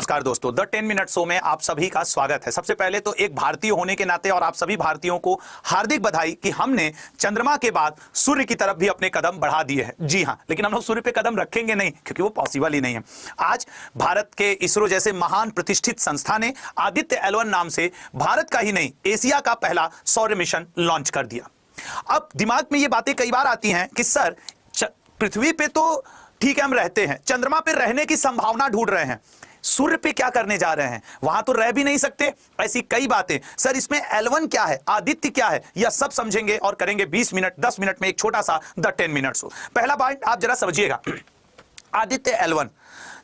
नमस्कार दोस्तों, the 10 minute show में आप सभी का स्वागत है। सबसे पहले तो एक भारतीय होने के नाते और आप सभी भारतीयों को हार्दिक बधाई कि हमने चंद्रमा के बाद सूर्य की तरफ भी अपने कदम बढ़ा दिए हैं। जी हां, लेकिन हम लोग सूर्य पे कदम रखेंगे नहीं क्योंकि वो पॉसिबल ही नहीं है। आज भारत के इसरो जैसे महान प्रतिष्ठित संस्था ने आदित्य L1 नाम से भारत का ही नहीं एशिया का पहला सौर मिशन लॉन्च कर दिया। अब दिमाग में ये बातें कई बार आती हैं कि सर पृथ्वी पे तो ठीक है हम रहते हैं, चंद्रमा पे रहने की संभावना ढूंढ रहे हैं, सूर्य पे क्या करने जा रहे हैं, वहां तो रह भी नहीं सकते। ऐसी कई बातें। सर इसमें L1 क्या है, आदित्य क्या है, यह सब समझेंगे और करेंगे 20 मिनट 10 मिनट में एक छोटा सा द 10 मिनट्स हो। पहला पॉइंट आप जरा समझिएगा, आदित्य L1।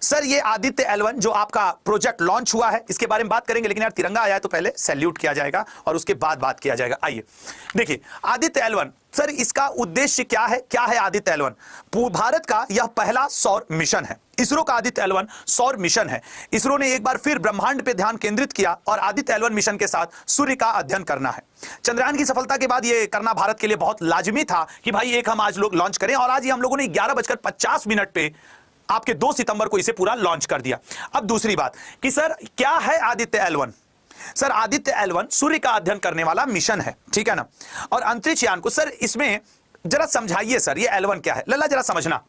सर ये आदित्य L1 जो आपका प्रोजेक्ट लॉन्च हुआ है इसके बारे में बात करेंगे, लेकिन यार तिरंगा आया है तो पहले सैल्यूट किया जाएगा और उसके बाद बात किया जाएगा। आइए देखिए आदित्य L1, सर इसका उद्देश्य क्या है आदित्य L1? भारत का यह पहला सौर मिशन है। इसरो का आदित्य L1 सौर मिशन है। इसरो ने एक बार फिर ब्रह्मांड पे ध्यान केंद्रित किया और आदित्य L1 मिशन के साथ सूर्य का अध्ययन करना है। चंद्रयान की सफलता के बाद यह करना भारत के लिए बहुत लाजिमी था कि भाई एक हम आज लोग लॉन्च करें, और आज ही हम लोगों ने 11:50 पे आपके 2 सितंबर को इसे पूरा लॉन्च कर दिया। अब दूसरी बात कि सर क्या है Aditya L1? Sir Aditya L1 सूर्य का अध्ययन करने वाला मिशन है, ठीक है ना। और अंतरिक्ष यान को सर इसमें जरा समझाइए सर ये L1 क्या है, लल्ला जरा समझना।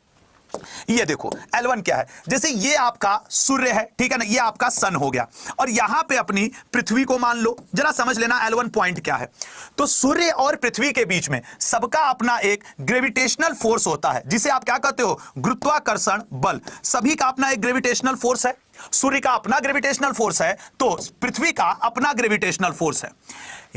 ये देखो L1 क्या है, जैसे ये आपका सूर्य है, ठीक है ना, ये आपका सन हो गया और यहां पे अपनी पृथ्वी को मान लो। जरा समझ लेना L1 पॉइंट क्या है। तो सूर्य और पृथ्वी के बीच में सबका अपना एक ग्रेविटेशनल फोर्स होता है जिसे आप क्या कहते हो, गुरुत्वाकर्षण बल। सभी का अपना एक ग्रेविटेशनल फोर्स है। सूर्य का अपना ग्रेविटेशनल फोर्स है तो पृथ्वी का अपना ग्रेविटेशनल फोर्स है।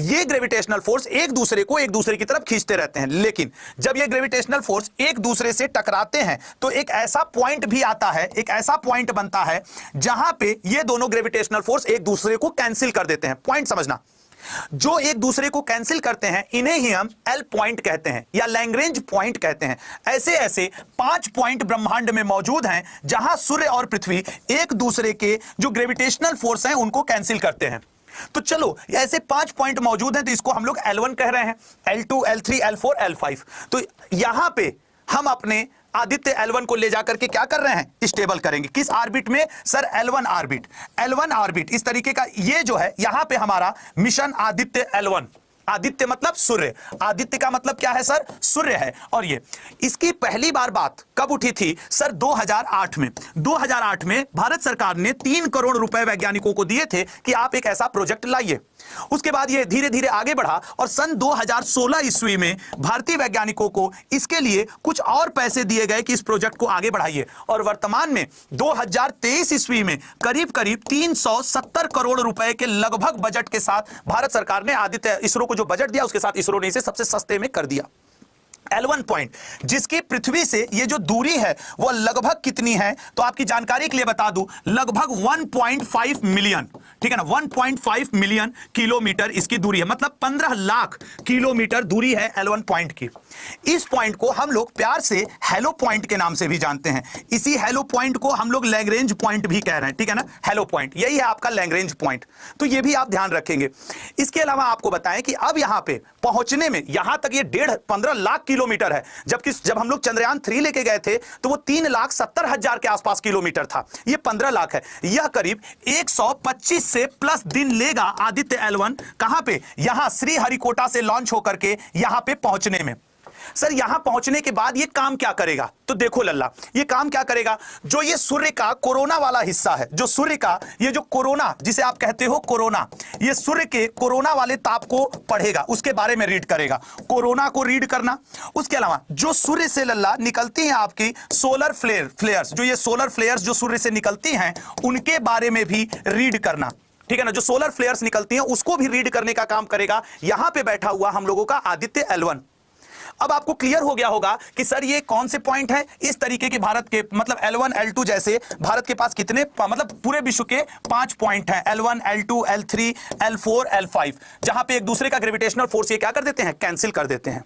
ये ग्रेविटेशनल फोर्स एक दूसरे की तरफ खींचते रहते हैं, लेकिन जब ये ग्रेविटेशनल फोर्स एक दूसरे से टकराते हैं तो एक ऐसा पॉइंट भी आता है, एक ऐसा पॉइंट बनता है जहां पे ये दोनों ग्रेविटेशनल फोर्स एक दूसरे को कैंसिल कर देते हैं। पॉइंट समझना, जो एक दूसरे को कैंसिल करते हैं इन्हें ही हम L पॉइंट कहते हैं या लैग्रेंज पॉइंट कहते हैं। ऐसे ऐसे 5 पॉइंट ब्रह्मांड में मौजूद हैं जहां सूर्य और पृथ्वी एक दूसरे के जो ग्रेविटेशनल फोर्स हैं उनको कैंसिल करते हैं। तो चलो ऐसे 5 पॉइंट मौजूद हैं तो इसको हम लोग L1 कह रहे हैं, L2 L3 L4 L5। तो यहां पे हम अपने आदित्य L1 को ले जाकर के क्या कर रहे हैं, स्टेबल करेंगे। किस ऑर्बिट में sir, L1 orbit. L1 orbit इस तरीके का ये जो है यहां पे हमारा मिशन आदित्य L1। आदित्य मतलब सूर्य, आदित्य का मतलब क्या है सर, सूर्य है। और ये इसकी पहली बार बात कब उठी थी सर, 2008 में। 2008 में भारत सरकार ने 3 करोड़ रुपए वैज्ञानिकों को दिए थे कि आप एक ऐसा प्रोजेक्ट लाइए। उसके बाद ये धीरे धीरे आगे बढ़ा और सन 2016 ईस्वी में भारतीय वैज्ञानिकों को इसके लिए कुछ और पैसे दिए गए कि इस प्रोजेक्ट को आगे बढ़ाइए। और वर्तमान में 2023 ईस्वी में करीब करीब 370 करोड़ रुपए के लगभग बजट के साथ भारत सरकार ने आदित्य इसरो को जो बजट दिया उसके साथ इसरो ने इसे सबसे सस्ते में कर दिया। L1 पॉइंट जिसकी पृथ्वी से ये जो दूरी है वो लगभग कितनी है, तो आपकी जानकारी के लिए बता दूं लगभग 1.5 मिलियन, ठीक है ना, 1.5 मिलियन किलोमीटर इसकी दूरी है, मतलब 15 लाख किलोमीटर दूरी है L1 पॉइंट की। इस पॉइंट को हम लोग प्यार से हेलो पॉइंट के नाम से भी जानते हैं। इसी हेलो पॉइंट को हम लोग लैग्रेंज पॉइंट भी कह रहे हैं, ठीक है ना, हेलो पॉइंट यही है आपका लैग्रेंज पॉइंट। तो ये भी आप ध्यान रखेंगे। इसके अलावा आपको बताएं कि अब यहां पे पहुंचने में यहां तक ये 15 लाख किलोमीटर है, जबकि जब हम लोग चंद्रयान 3 लेके गए थे तो वो 3,70,000 के आसपास किलोमीटर था। ये 15 लाख है। यह करीब 125 से प्लस दिन लेगा आदित्य L1 कहां पे, यहां श्रीहरिकोटा से लॉन्च होकर के यहां पे पहुंचने में। सर यहां पहुंचने के बाद ये काम क्या करेगा, तो देखो लल्ला ये काम क्या करेगा, जो ये सूर्य का कोरोना वाला हिस्सा है, जो सूर्य का ये जो कोरोना जिसे आप कहते हो कोरोना, ये सूर्य के कोरोना वाले ताप को पढ़ेगा, उसके बारे में रीड करेगा, कोरोना को रीड करना। उसके अलावा जो सूर्य से लल्ला निकलती हैं आपकी सोलर फ्लेयर्स, जो ये सोलर फ्लेयर्स जो सूर्य से निकलती हैं उनके बारे में भी रीड करना, ठीक है ना, जो सोलर फ्लेयर्स निकलती हैं उसको भी रीड करने का काम करेगा यहां पे बैठा हुआ हम लोगों का आदित्य L1। अब आपको क्लियर हो गया होगा कि सर ये कौन से पॉइंट है। इस तरीके के भारत के मतलब L1 L2 जैसे भारत के पास कितने मतलब पूरे विश्व के 5 पॉइंट हैं, L1 L2 L3 L4 L5, जहां पे एक दूसरे का ग्रेविटेशनल फोर्स ये क्या कर देते हैं, कैंसिल कर देते हैं।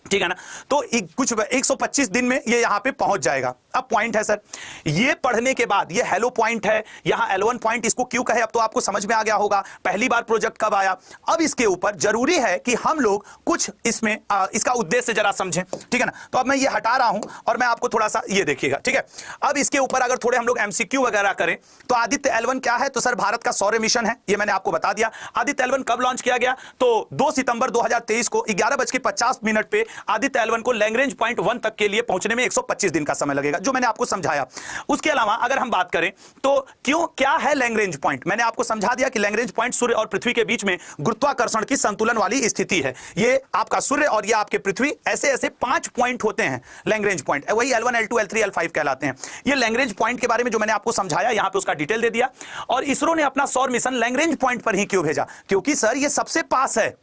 ठीक है ना। तो कुछ 125 दिन में ये यहां पे पहुंच जाएगा। अब पॉइंट है सर, ये पढ़ने के बाद ये हेलो पॉइंट है, यहां L1 पॉइंट इसको क्यों कहे अब तो आपको समझ में आ गया होगा, पहली बार प्रोजेक्ट कब आया। अब इसके ऊपर जरूरी है कि हम लोग कुछ इसमें इसका उद्देश्य जरा समझें, ठीक है ना। तो अब मैं ये हटा रहा हूं और मैं आपको थोड़ा सा ये देखिएगा, ठीक है। अब इसके ऊपर अगर थोड़े हम लोग MCQ वगैरह करें तो आदित्य L1 क्या है, तो सर भारत का सौर्य मिशन है, ये मैंने आपको बता दिया। आदित्य L1 कब लॉन्च किया गया, तो 2 सितंबर 2023 को 11:50 पे आदित्य L1 को लैंग्रेंज पॉइंट 1 तक के लिए पहुंचने में 125 दिन का समय लगेगा, जो मैंने आपको समझाया। उसके अलावा अगर हम बात करें तो क्या है लैंग्रेंज पॉइंट, मैंने आपको समझा दिया कि लैंग्रेंज पॉइंट सूर्य और पृथ्वी के बीच में गुरुत्वाकर्षण की संतुलन वाली स्थिति है। ये आपका सूर्य और ये आपके पृथ्वी, ऐसे ऐसे 5 पॉइंट होते हैं लैंग्रेंज पॉइंट, वही L1 L2 L3 L5 कहलाते हैं। ये लैंग्रेंज पॉइंट के बारे में जो मैंने आपको समझाया यहां पे उसका डिटेल दे दिया। और इसरो ने अपना सौर मिशन लैंग्रेंज पॉइंट पर ही क्यों भेजा, क्योंकि सर ये सबसे पास है,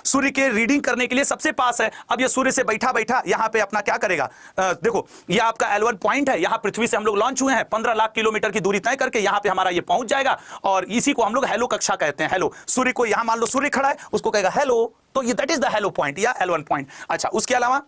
सूर्य के रीडिंग करने के लिए सबसे पास है। अब ये सूर्य से बैठा बैठा यहां पे अपना क्या करेगा, देखो ये आपका L1 पॉइंट है, यहां पृथ्वी से हम लोग लॉन्च हुए हैं, 15 लाख किलोमीटर की दूरी तय करके यहां पे हमारा ये पहुंच जाएगा और इसी को हम लोग हेलो कक्षा कहते हैं। हेलो सूर्य को, यहां मान लो सूर्य खड़ा है, उसको कहेगा हेलो, तो ये that is the hello point या L1 पॉइंट। अच्छा, उसके अलावा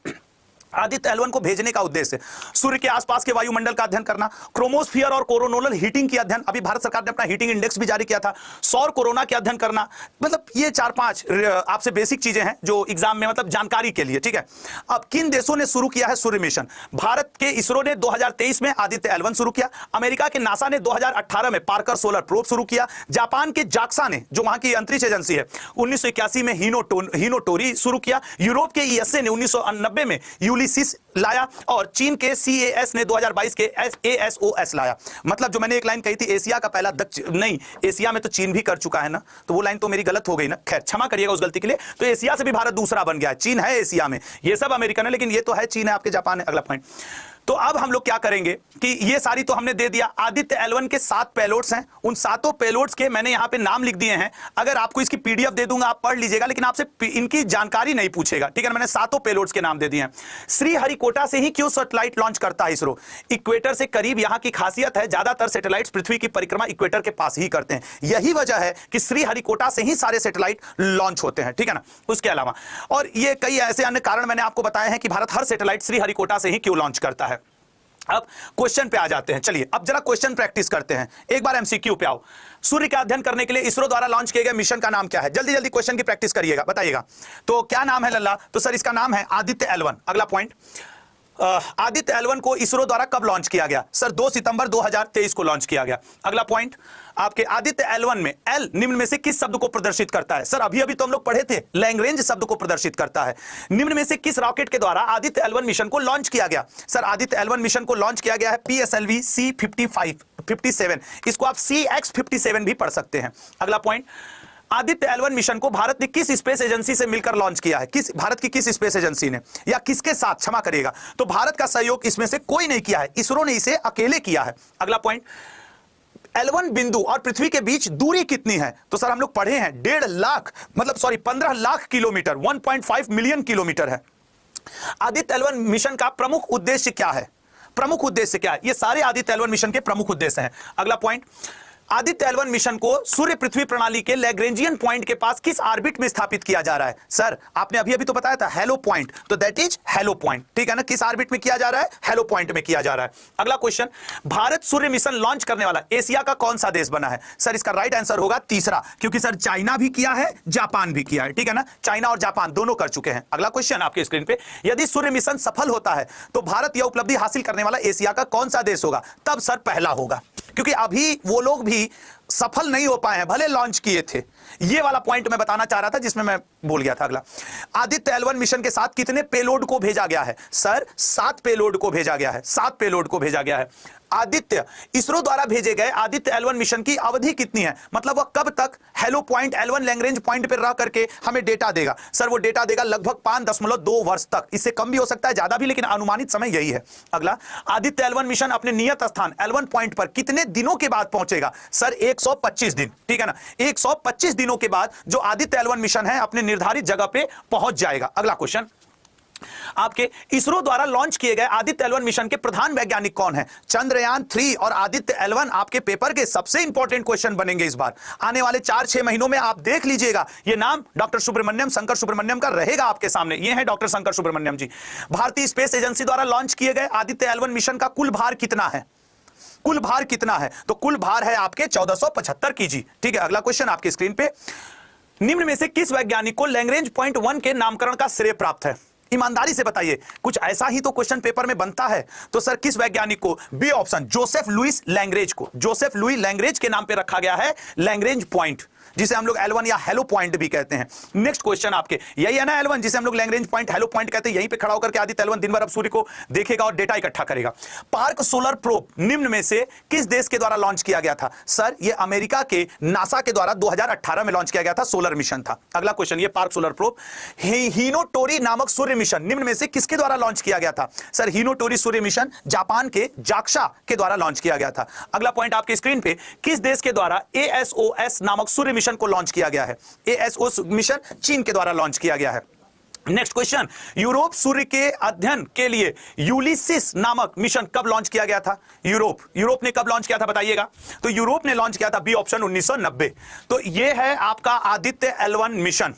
आदित्य L1 को भेजने का उद्देश्य सूर्य के आसपास के वायुमंडल का अध्ययन करना, क्रोमोस्फियर और कोरोनोलर हीटिंग की अध्ययन, अभी भारत सरकार ने अपना हीटिंग इंडेक्स भी जारी किया था, सौर कोरोना के अध्ययन करना, मतलब ये 4-5 आपसे बेसिक चीजें हैं जो एग्जाम में मतलब जानकारी के लिए, ठीक है। अब किन देशों ने शुरू किया है सूर्य मिशन, भारत के इसरो ने 2023 में आदित्य L1 शुरू किया, अमेरिका के नासा ने 2018 में पार्कर सोलर प्रोब शुरू किया, जापान के जाक्सा ने, जो वहां की अंतरिक्ष एजेंसी है, 1981 में हिनोटोरी शुरू किया, यूरोप के ESA ने 1990 में यूलिसिस लाया और चीन के CAS ने 2022 के ASOS लाया। मतलब जो मैंने एक लाइन कही थी एशिया का पहला नहीं, एशिया में तो चीन भी कर चुका है ना, तो वो लाइन तो मेरी गलत हो गई ना, खैर क्षमा करिएगा उस गलती के लिए। तो एशिया से भी भारत दूसरा बन गया है, चीन है एशिया में, ये सब अमेरिकन है लेकिन ये तो है चीन है आपके, जापान है। अगला पॉइंट, तो अब हम लोग क्या करेंगे कि ये सारी तो हमने दे दिया। आदित्य L1 के 7 पेलोड्स हैं, उन 7 पेलोड्स के मैंने यहां पे नाम लिख दिए हैं, अगर आपको इसकी PDF दे दूंगा आप पढ़ लीजिएगा, लेकिन आपसे इनकी जानकारी नहीं पूछेगा, ठीक है। मैंने 7 पेलोड्स के नाम दे दिए हैं। श्रीहरिकोटा से ही क्यों सैटेलाइट लॉन्च करता है इसरो, इक्वेटर से करीब यहां की खासियत है, ज्यादातर सैटेलाइट्स पृथ्वी की परिक्रमा इक्वेटर के पास ही करते हैं, यही वजह है कि श्रीहरिकोटा से ही सारे सैटेलाइट लॉन्च होते हैं, ठीक है ना। उसके अलावा और ये कई ऐसे अन्य कारण मैंने आपको बताए हैं कि भारत हर सैटेलाइट श्रीहरिकोटा से ही क्यों लॉन्च करता है। अब क्वेश्चन पे आ जाते हैं, चलिए अब जरा क्वेश्चन प्रैक्टिस करते हैं, एक बार MCQ पे आओ। सूर्य का अध्ययन करने के लिए इसरो द्वारा लॉन्च किए गए मिशन का नाम क्या है, जल्दी जल्दी क्वेश्चन की प्रैक्टिस करिएगा, बताइएगा। तो क्या नाम है लल्ला, तो सर इसका नाम है आदित्य L1। अगला पॉइंट, आदित्य L1 को इसरो द्वारा कब लॉन्च किया गया, सर 2 सितंबर 2023 को लॉन्च किया गया। अगला पॉइंट, आपके आदित्य L1 में L निम्न में से किस शब्द को प्रदर्शित करता है, सर अभी अभी तो हम लोग पढ़े थे लैंग्रेंज शब्द को प्रदर्शित करता है। निम्न में से किस रॉकेट के द्वारा आदित्य L1 मिशन को लॉन्च किया गया, सर आदित्य L1 मिशन को लॉन्च किया गया है PSLV C57, इसको आप CX57 भी पढ़ सकते हैं। अगला पॉइंट, आदित्य L1 मिशन को भारत ने किस स्पेस एजेंसी से मिलकर लॉन्च किया है, किस भारत की किस स्पेस एजेंसी ने, या किसके साथ, क्षमा करिएगा, तो भारत का सहयोग इसमें से कोई नहीं किया है, इसरो ने इसे अकेले किया है। अगला पॉइंट, L1 बिंदु और पृथ्वी के बीच दूरी कितनी है, तो सर हम लोग पढ़े हैं 15 लाख किलोमीटर, 1.5 मिलियन किलोमीटर है। आदित्य L1 मिशन का प्रमुख उद्देश्य क्या है, प्रमुख उद्देश्य क्या है, ये सारे आदित्य L1 मिशन के प्रमुख उद्देश्य हैं। अगला पॉइंट, आदित्य L1 मिशन को सूर्य पृथ्वी प्रणाली के लैग्रेंजियन पॉइंट के पास किस ऑर्बिट में स्थापित किया जा रहा है, सर आपने अभी अभी तो बताया था हेलो पॉइंट, तो दैट इज हेलो पॉइंट, ठीक है ना, किस ऑर्बिट में किया जा रहा है, हेलो पॉइंट में किया जा रहा है। अगला क्वेश्चन, भारत सूर्य मिशन लॉन्च करने वाला एशिया का कौन सा देश बना है, सर इसका राइट आंसर होगा तीसरा, क्योंकि सर चाइना भी किया है, जापान भी किया है, ठीक है ना, चाइना और जापान दोनों कर चुके हैं। अगला क्वेश्चन आपके स्क्रीन पे, यदि सूर्य मिशन सफल होता है तो भारत यह उपलब्धि हासिल करने वाला एशिया का कौन सा देश होगा, तब सर पहला होगा, क्योंकि अभी वो लोग भी सफल नहीं हो पाए हैं, भले लॉन्च किए थे। ये वाला पॉइंट मैं बताना चाह रहा था जिसमें मैं भूल गया था। अगला, आदित्य L1 मिशन के साथ कितने पेलोड को भेजा गया है, सर 7 पेलोड को भेजा गया है, 7 पेलोड को भेजा गया है। आदित्य इसरो द्वारा भेजे गए आदित्य L1 मिशन की अवधि कितनी है, मतलब वह कब तक hello point L1 Lagrange point पर रह करके हमें डेटा देगा, सर वो डेटा देगा लगभग 5.2 वर्ष तक, इससे कम भी हो सकता है ज्यादा भी, लेकिन अनुमानित समय यही है। अगला, आदित्य L1 मिशन अपने नियत स्थान L1 पॉइंट पर कितने दिनों के बाद पहुंचेगा, सर 125 दिन, ठीक है ना, 125 दिनों के बाद जो आदित्य L1 मिशन है अपने निर्धारित जगह पे पहुंच जाएगा। अगला क्वेश्चन, आपके इसरो द्वारा लॉन्च किए गए आदित्य L1 मिशन के प्रधान वैज्ञानिक कौन है? चंद्रयान 3 और आदित्य L1 आपके पेपर के सबसे इंपॉर्टेंट क्वेश्चन बनेंगे इस बार आने वाले 4-6 महीनों में। आप देख लीजिएगा, ये नाम डॉक्टर सुब्रमण्यम, शंकर सुब्रमण्यम का रहेगा आपके सामने। ये है डॉक्टर शंकर सुब्रमण्यम जी। भारतीय स्पेस एजेंसी द्वारा लॉन्च किए गए आदित्य L1 मिशन का कुल भार कितना है? कुल भार कितना है? तो कुल भार है आपके 1475 kg। ठीक है, अगला क्वेश्चन आपकी स्क्रीन पे। निम्न में से किस वैज्ञानिक को लैग्रेंज पॉइंट 1 के नामकरण का श्रेय प्राप्त है? ईमानदारी से बताइए, कुछ ऐसा ही तो क्वेश्चन पेपर में बनता है। तो सर किस वैज्ञानिक को? B option, Joseph Louis Lagrange को। जोसेफ लुइस लैग्रेंज के नाम पे रखा गया है लैग्रेंज पॉइंट, जिसे हम लोग L1 या हेलो पॉइंट भी कहते हैं। नेक्स्ट क्वेश्चन आपके यही है ना, L1 जिसे हम लोग लैग्रेंज पॉइंट, हेलो पॉइंट कहते हैं। यहीं पे खड़ा होकर के आदित्य L1 दिन भर अब सूर्य को देखेगा और डेटा इकट्ठा करेगा। पार्क सोलर प्रोब निम्न में से किस देश के द्वारा लॉन्च किया गया था? सर ये अमेरिका के नासा के द्वारा 2018 में लॉन्च किया गया था, सोलर मिशन था। अगला क्वेश्चन, ये पार्क सोलर प्रोब हिनोटोरी नामक सूर्य मिशन निम्न में से किसके द्वारा लॉन्च किया गया था? सर हिनोटोरी सूर्य मिशन जापान के जाक्सा के द्वारा लॉन्च किया गया था। अगला पॉइंट आपके स्क्रीन पे, किस देश के द्वारा ASOS नामक सूर्य मिशन को लॉन्च किया गया है? ASOS मिशन चीन के द्वारा लॉन्च किया गया है। नेक्स्ट क्वेश्चन, यूरोप सूर्य के अध्ययन के लिए यूलिसिस नामक मिशन कब लॉन्च किया गया था? यूरोप ने कब लॉन्च किया था बताइएगा? तो यूरोप ने लॉन्च किया था, बी ऑप्शन, 1990। तो यह है आपका आदित्य L1 मिशन।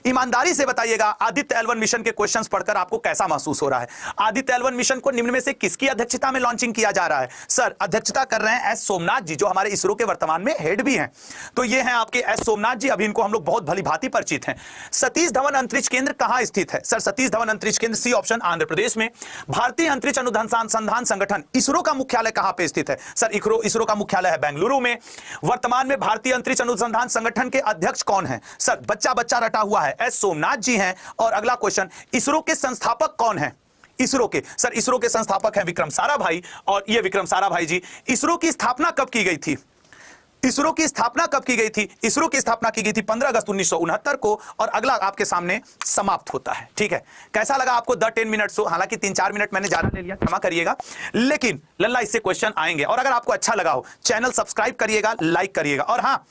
ईमानदारी से बताइएगा, आदित्य L1 मिशन के क्वेश्चंस पढ़कर आपको कैसा महसूस हो रहा है? आदित्य L1 मिशन को निम्न में से किसकी अध्यक्षता में लॉन्चिंग किया जा रहा है? सर अध्यक्षता कर रहे हैं एस सोमनाथ जी, जो हमारे इसरो के वर्तमान में हेड भी हैं। तो ये हैं आपके एस सोमनाथ जी, अभी इनको हम लोग बहुत भली भांति परिचित हैं। सतीश धवन अंतरिक्ष केंद्र कहां स्थित है? सर सतीश धवन अंतरिक्ष केंद्र, सी ऑप्शन, आंध्र प्रदेश में। भारतीय अंतरिक्ष अनुसंधान संगठन इसरो का मुख्यालय कहां पे स्थित है? सर इसरो का मुख्यालय है बेंगलुरु में। वर्तमान में भारतीय अंतरिक्ष अनुसंधान संगठन के अध्यक्ष कौन है? सर बच्चा रटा हुआ है, एस सोमनाथ जी हैं। और अगला क्वेश्चन, इसरो के संस्थापक कौन हैं? इसरो के, सर इसरो के संस्थापक हैं विक्रम साराभाई। और ये विक्रम साराभाई जी, इसरो की स्थापना कब की गई थी? इसरो की स्थापना कब की गई थी? इसरो की स्थापना की गई थी 15 अगस्त 1969 को। और अगला आपके सामने समाप्त होता है। ठीक है, कैसा लगा आपको द 10 मिनट शो? हालांकि 3-4 मिनट मैंने ज्यादा ले लिया, क्षमा करिएगा, लेकिन लल्ला इससे क्वेश्चन आएंगे। और अगर आपको अच्छा लगा हो, चैनल सब्सक्राइब करिएगा, लाइक करिएगा। और हाँ,